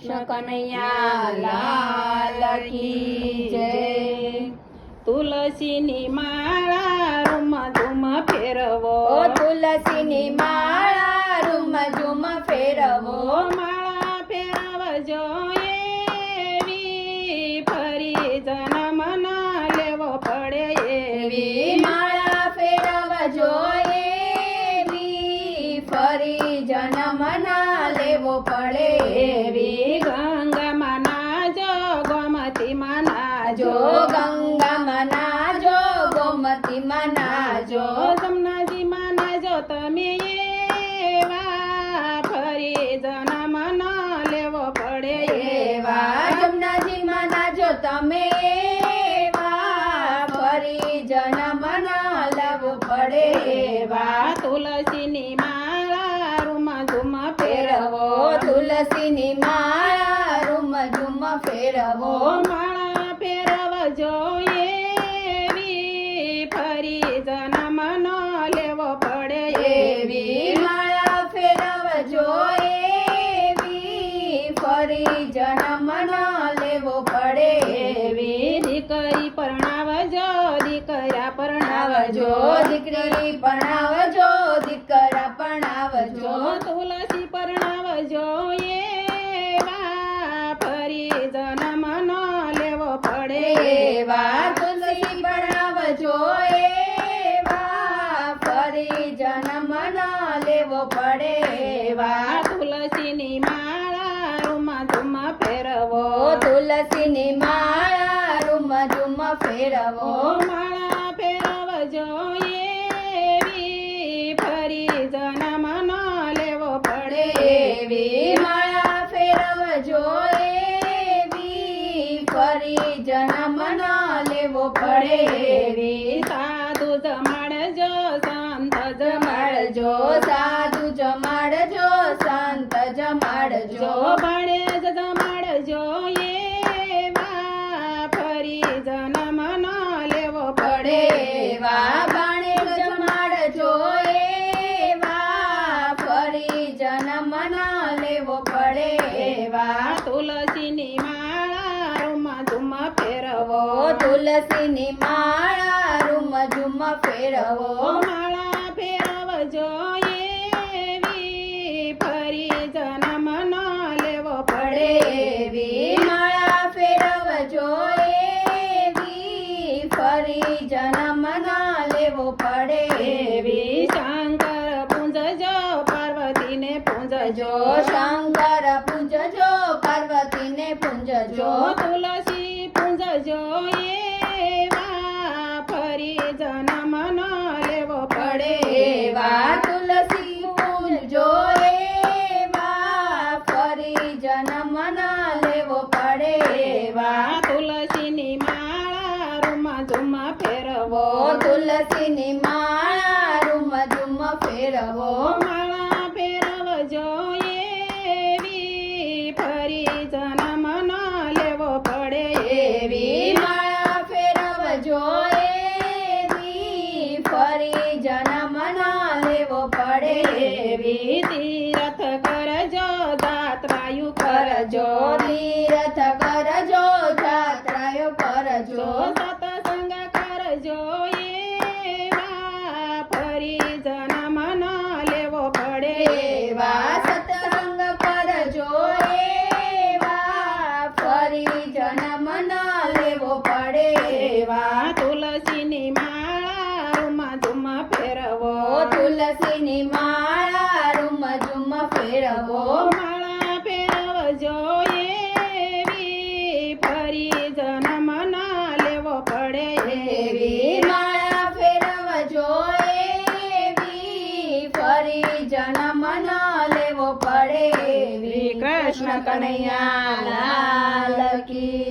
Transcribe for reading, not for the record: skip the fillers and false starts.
કનૈયા લાલ કી જય। તુલસીની માળા રૂમ ઝુમ ફેરવો, તુલસીની માળા રૂમ ઝુમ ફેરવો, માળા ફેરવજો એવી ફરી જન્મ ના લેવો પડે એવી, માળા ફેરવજો એવી ફરી જન્મ ના લેવો પડે એવી, ગંગામાં નાજો ગોમતીમાં નાજો, ગંગામાં નાજો ગોમતીમાં નાજો, જમનાજીમાં નાજો તમે એવા ફરી જન્મ ના લેવો પડે એવા, જમનાજીમાં નાજો તમે એવા ફરી જન્મ ના લેવો પડે એવા, તુલસીની માળા રૂમ ઝુમ ફેરવો, તુલસીની માળા રૂમ ઝુમ ફેરવો, માળા ફેરવજો એવી ફરી જન્મ નો લેવો પડે એવી, માળા ફેરવજો એવી ફરી જન્મ ના લેવો પડે એવી, દીકરી પરણાવજો દીકરા પરણાવજો, દીકરી પરણાવજો દીકરા પરણાવજો, તુલસી પરણાવજો એવા ફરી જન્મ નો લેવો પડે એવા, તુલસી પરણાવજો એવા ફરી જન્મ ના લેવો પડે એવા, તુલસીની માળા રૂમ ઝુમ ફેરવો, તુલસીની માળા રૂમ ઝુમ ફેરવો, માળા ફેરવજો એવી ફરી જન્મ નો લેવો પડે એવી, માળા ફેરવજો એવી ફરી જન્મ ના લેવો પડે એવી, સાધુ જમાડજો સંત જમાડજો સાધુ જમાડજો સંત જમાડજો, ભણેજ જમાડજો એવા ફરી જન્મ નો લેવો પડે એવા, બાણે જમાડજો એવા ફરી જન્મ ના લેવો પડે એવા, તુલસીની માળા રૂમ ઝુમ ફેરવો, તુલસીની માળા રૂમ ઝુમ ફેરવો, માળા ફેરવજો એવી ફરી જન્મ નો લેવો પડે એવી, માળા ફેરવજો એવી ફરી જન્મ ના લેવો પડે એવી, શંકર પૂંજજો પાર્વતીને પૂંજજો, શંકર પૂંજજો પાર્વતીને પૂંજજો, તુલસી પૂંજજો એવા ફરી જન્મ નો લેવો પડે એવા, તુલસી પૂંજો એવા ફરી જન્મ ના લેવો પડે એવા, તુલસીની માળા રૂમ ઝુમ ફેરવો, તુલસીની માળા રૂમ ઝુમ ફેરવો, માળા ફેરવજો એવી ફરી જન્મ નો લેવો પડે એવી, માળા ફેરવજો એવી ફરી જન્મ ના લેવો પડે એવી, તીરથ કરજો જાત્રાયુ કરજો, તીરથ કરજો જાત્રાયો કરજો, સતસંગ કરજો એવા ફરી જન્મ નો લેવો પડે એવા, સત્સંગ કરજો એવા ફરી જન્મ ના લેવો પડે એવા, તુલસીની માળા રૂમ ઝુમ ફેરવો, તુલસીની માળા રૂમ ઝુમ ફેરવો, માળા ફેરવજો એવી ફરી જન્મ નો લેવો પડે એવી, માળા ફેરવજો એવી ફરી જન્મ ના લેવો પડે એવી, કૃષ્ણ કનૈયા લાલ કી